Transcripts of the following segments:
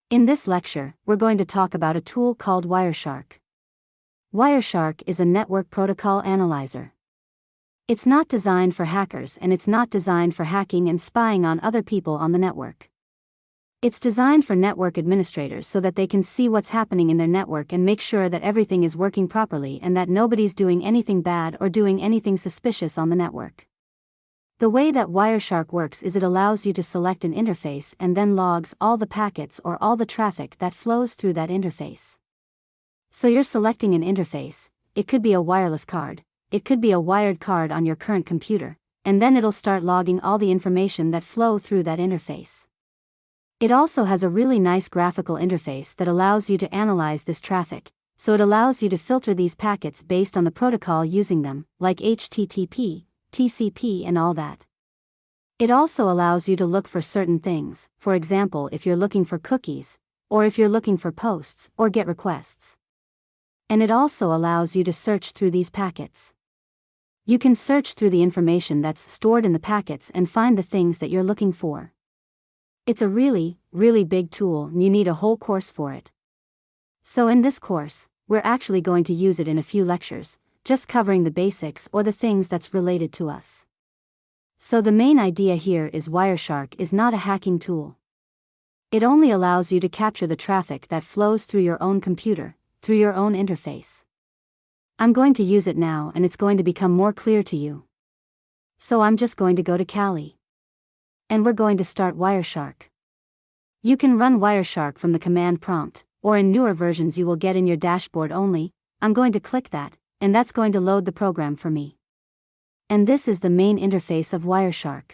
In this lecture, we're going to talk about a tool called Wireshark. Wireshark is a network protocol analyzer. It's not designed for hackers and it's not designed for hacking and spying on other people on the network. It's designed for network administrators so that they can see what's happening in their network and make sure that everything is working properly and that nobody's doing anything bad or doing anything suspicious on the network. The way that Wireshark works is it allows you to select an interface and then logs all the packets or all the traffic that flows through that interface. So you're selecting an interface, it could be a wireless card, it could be a wired card on your current computer, and then it'll start logging all the information that flow through that interface. It also has a really nice graphical interface that allows you to analyze this traffic, so it allows you to filter these packets based on the protocol using them, like HTTP, TCP and all that. It also allows you to look for certain things, for example if you're looking for cookies, or if you're looking for posts or GET requests. And it also allows you to search through these packets. You can search through the information that's stored in the packets and find the things that you're looking for. It's a really big tool and you need a whole course for it. So in this course, we're actually going to use it in a few lectures, just covering the basics or the things that's related to us. So the main idea here is Wireshark is not a hacking tool. It only allows you to capture the traffic that flows through your own computer, through your own interface. I'm going to use it now and it's going to become more clear to you. So I'm just going to go to Kali. And we're going to start Wireshark. You can run Wireshark from the command prompt, or in newer versions you will get in your dashboard only. I'm going to click that, and that's going to load the program for me. And this is the main interface of Wireshark.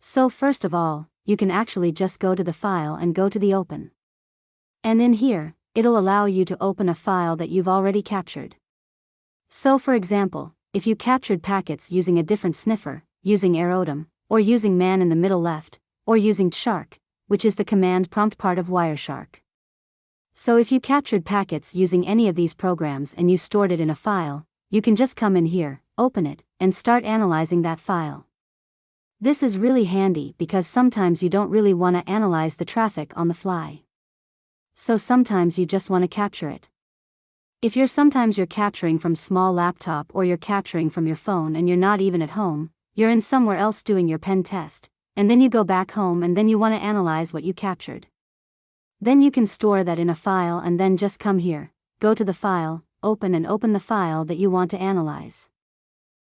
So first of all, you can actually just go to the file and go to the open. And in here, it'll allow you to open a file that you've already captured. So for example, if you captured packets using a different sniffer, using Aerodom, or using man in the middle left, or using Shark, which is the command prompt part of Wireshark. So if you captured packets using any of these programs and you stored it in a file, you can just come in here, open it, and start analyzing that file. This is really handy because sometimes you don't really want to analyze the traffic on the fly. So sometimes you just want to capture it. If sometimes you're capturing from small laptop or you're capturing from your phone and you're not even at home, you're in somewhere else doing your pen test, and then you go back home and then you want to analyze what you captured. Then you can store that in a file and then just come here, go to the file, open the file that you want to analyze.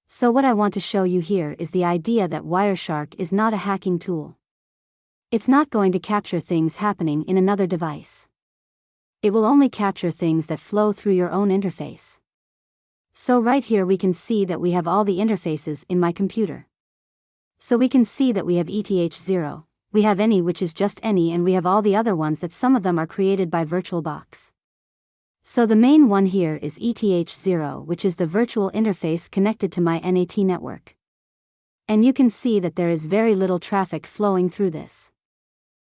So what I want to show you here is the idea that Wireshark is not a hacking tool. It's not going to capture things happening in another device. It will only capture things that flow through your own interface. So right here we can see that we have all the interfaces in my computer. So we can see that we have ETH0. We have any, which is just any, and we have all the other ones that some of them are created by VirtualBox. So the main one here is ETH0, which is the virtual interface connected to my NAT network. And you can see that there is very little traffic flowing through this.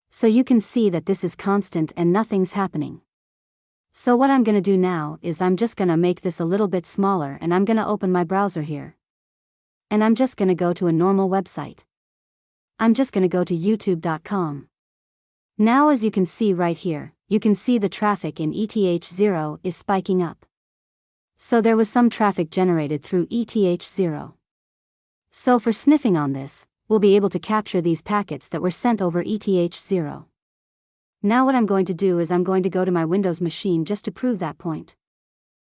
So you can see that this is constant and nothing's happening. So what I'm going to do now is I'm just going to make this a little bit smaller and I'm going to open my browser here. And I'm just going to go to a normal website. I'm just going to go to youtube.com. Now as you can see right here, you can see the traffic in ETH0 is spiking up. So there was some traffic generated through ETH0. So for sniffing on this, we'll be able to capture these packets that were sent over ETH0. Now what I'm going to do is I'm going to go to my Windows machine just to prove that point.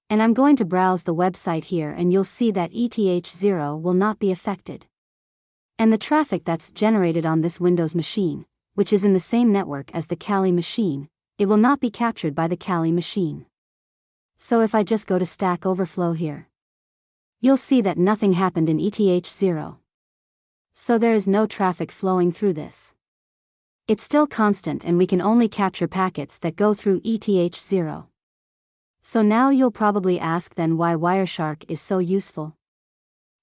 And I'm going to browse the website here and you'll see that ETH0 will not be affected. And the traffic that's generated on this Windows machine, which is in the same network as the Kali machine, it will not be captured by the Kali machine. So if I just go to Stack Overflow here, you'll see that nothing happened in ETH0. So there is no traffic flowing through this. It's still constant and we can only capture packets that go through ETH0. So now you'll probably ask then why Wireshark is so useful.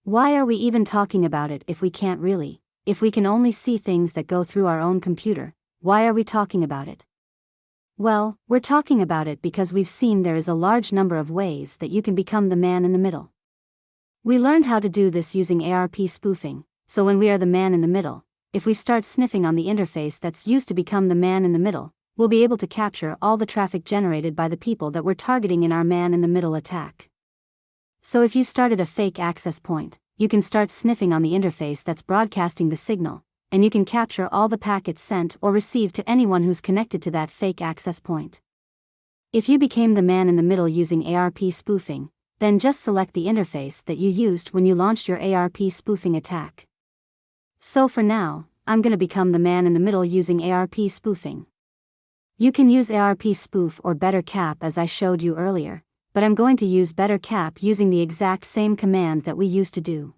Why are we even talking about it if we can't really? If we can only see things that go through our own computer, why are we talking about it? Well, we're talking about it because we've seen there is a large number of ways that you can become the man in the middle. We learned how to do this using ARP spoofing, so when we are the man in the middle, if we start sniffing on the interface that's used to become the man in the middle, we'll be able to capture all the traffic generated by the people that we're targeting in our man-in-the-middle attack. So if you started a fake access point, you can start sniffing on the interface that's broadcasting the signal, and you can capture all the packets sent or received to anyone who's connected to that fake access point. If you became the man-in-the-middle using ARP spoofing, then just select the interface that you used when you launched your ARP spoofing attack. So for now, I'm gonna become the man-in-the-middle using ARP spoofing. You can use ARP spoof or better cap as I showed you earlier, but I'm going to use better cap using the exact same command that we used to do.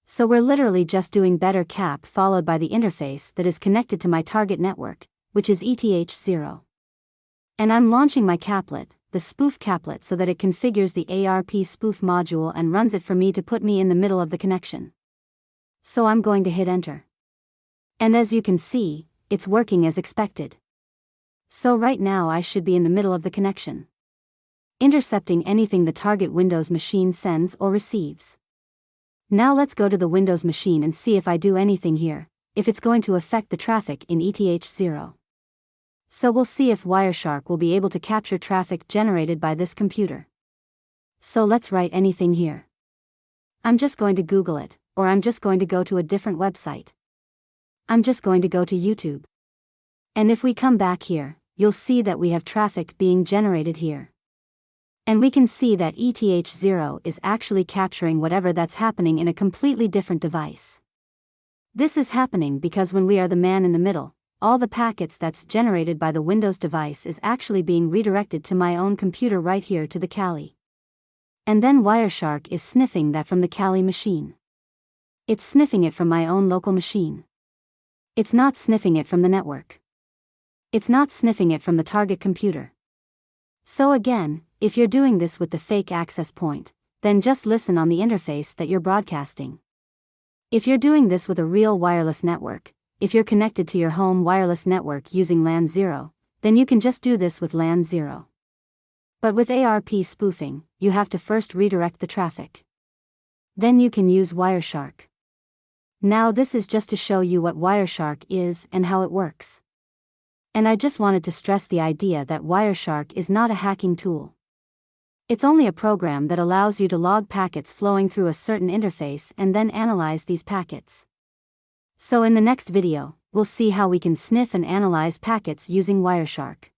So we're literally just doing better cap followed by the interface that is connected to my target network, which is ETH0. And I'm launching my caplet, the spoof caplet, so that it configures the ARP spoof module and runs it for me to put me in the middle of the connection. So I'm going to hit enter. And as you can see, it's working as expected. So right now I should be in the middle of the connection, intercepting anything the target Windows machine sends or receives. Now let's go to the Windows machine and see if I do anything here, if it's going to affect the traffic in ETH0. So we'll see if Wireshark will be able to capture traffic generated by this computer. So let's write anything here. I'm just going to Google it, or I'm just going to go to a different website. I'm just going to go to YouTube. And if we come back here, you'll see that we have traffic being generated here. And we can see that ETH0 is actually capturing whatever that's happening in a completely different device. This is happening because when we are the man in the middle, all the packets that's generated by the Windows device is actually being redirected to my own computer right here to the Kali. And then Wireshark is sniffing that from the Kali machine. It's sniffing it from my own local machine. It's not sniffing it from the network. It's not sniffing it from the target computer. So again, if you're doing this with the fake access point, then just listen on the interface that you're broadcasting. If you're doing this with a real wireless network, if you're connected to your home wireless network using LAN 0, then you can just do this with LAN 0. But with ARP spoofing, you have to first redirect the traffic. Then you can use Wireshark. Now this is just to show you what Wireshark is and how it works. And I just wanted to stress the idea that Wireshark is not a hacking tool. It's only a program that allows you to log packets flowing through a certain interface and then analyze these packets. So in the next video, we'll see how we can sniff and analyze packets using Wireshark.